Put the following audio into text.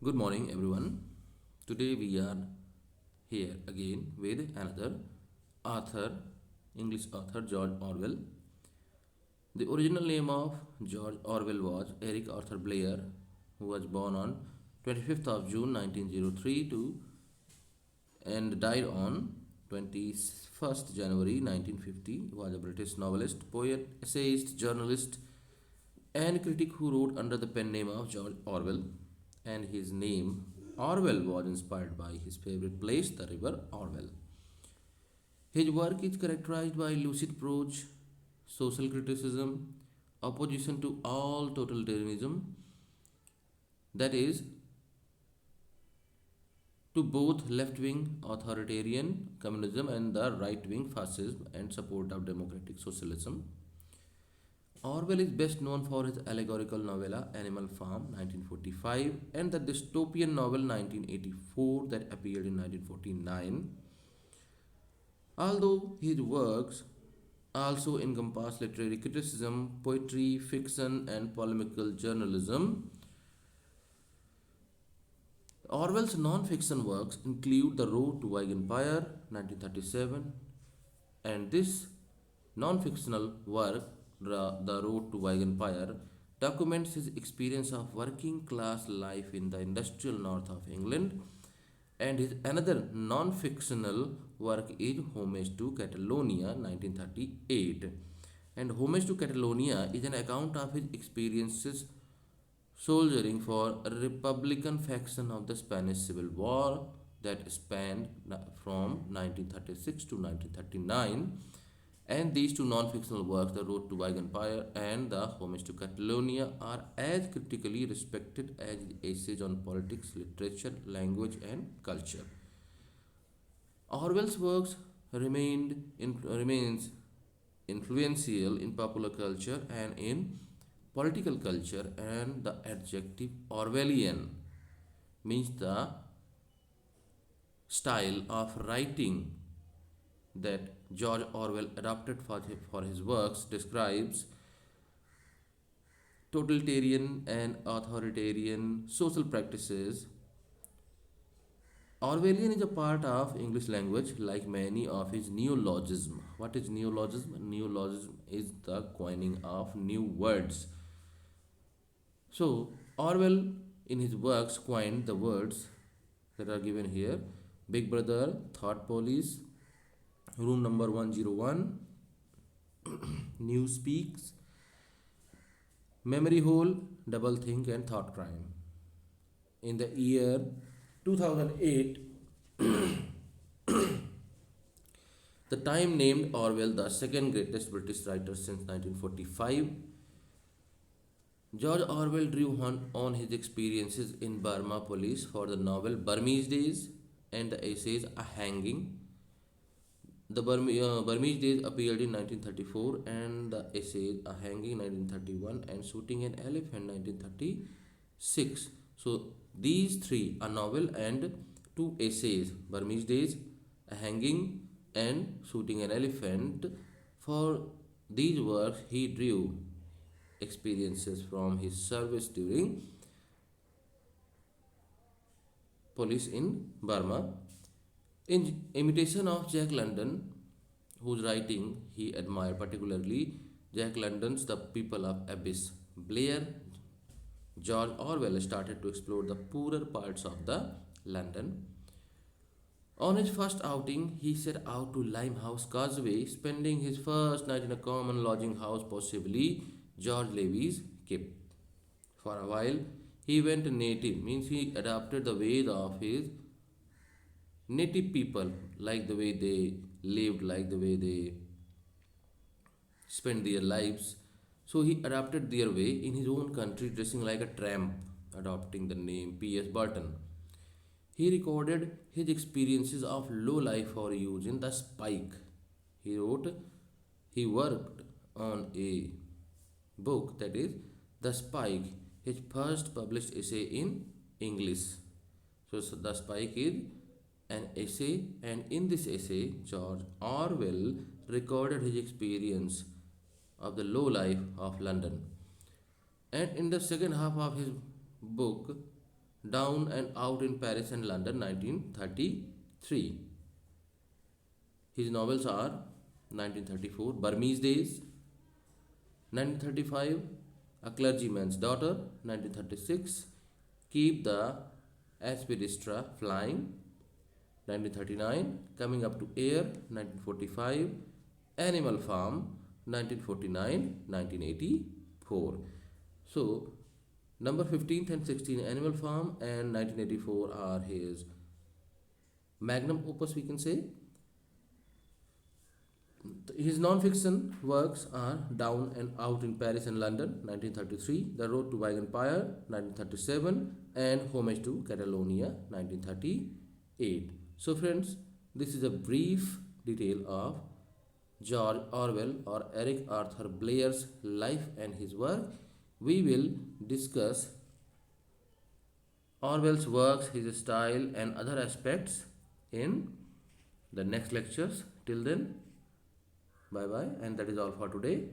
Good morning, everyone. Today we are here again with another author, English author George Orwell. The original name of George Orwell was Eric Arthur Blair, who was born on 25th of June 1903 and died on 21st January 1950. He was a British novelist, poet, essayist, journalist, and critic who wrote under the pen name of George Orwell, and his name Orwell was inspired by his favorite place, the river Orwell. His work is characterized by lucid prose, social criticism, opposition to all totalitarianism, that is, to both left wing authoritarian communism and the right wing fascism, and support of democratic socialism. Orwell is best known for his allegorical novella Animal Farm 1945 and the dystopian novel 1984 that appeared in 1949. Although his works also encompass literary criticism, poetry, fiction, and polemical journalism, Orwell's non-fiction works include The Road to Wigan Pierlass 1937, and this non-fictional work, The Road to Wigan Pierlass, documents his experience of working class life in the industrial north of England, and his another non-fictional work is Homage to Catalonia 1938. And Homage to Catalonia is an account of his experiences soldiering for a republican faction of the Spanish Civil War that spanned from 1936 to 1939. And these two non-fictional works, The Road to Wigan Pierlass and The Homage to Catalonia, are as critically respected as essays on politics, literature, language, and culture. Orwell's works remains influential in popular culture and in political culture, and the adjective Orwellian means the style of writing that George Orwell adopted for his works describes totalitarian and authoritarian social practices. Orwellian is a part of English language like many of his neologism. What is neologism? Neologism is the coining of new words. So, Orwell in his works coined the words that are given here: Big Brother, Thought Police, Room number 101, News Speaks, Memory Hole, Double Think, and Thought Crime. In the year 2008, the Time named Orwell the second greatest British writer since 1945. George Orwell drew on his experiences in Burma police for the novel Burmese Days and the essays A Hanging. The Burmese Days appeared in 1934 and the essays A Hanging 1931 and Shooting an Elephant 1936. So these three, a novel and two essays, Burmese Days, A Hanging and Shooting an Elephant. For these works he drew experiences from his service during police in Burma. In imitation of Jack London, whose writing he admired particularly, Jack London's The People of Abyss, Blair, George Orwell started to explore the poorer parts of the London. On his first outing, he set out to Limehouse Causeway, spending his first night in a common lodging house, possibly George Levy's Kip. For a while, he went native, means he adopted the ways of his native people, like the way they lived, like the way they spent their lives. So he adopted their way in his own country, dressing like a tramp, adopting the name P.S. Burton. He recorded his experiences of low life for use in The Spike. He worked on a book that is The Spike, his first published essay in English. So The Spike is an essay, and in this essay, George Orwell recorded his experience of the low life of London. And in the second half of his book, Down and Out in Paris and London 1933. His novels are 1934 Burmese Days, 1935 A Clergyman's Daughter, 1936 Keep the Aspidistra Flying, 1939 Coming Up to Air, 1945 Animal Farm, 1949 1984. So number 15th and 16th Animal Farm and 1984 are his magnum opus, we can say. His non-fiction works are Down and Out in Paris and London 1933, The Road to Wigan Pierlass 1937 and Homage to Catalonia 1938. So friends, this is a brief detail of George Orwell or Eric Arthur Blair's life and his work. We will discuss Orwell's works, his style and other aspects in the next lectures. Till then, bye bye, and that is all for today.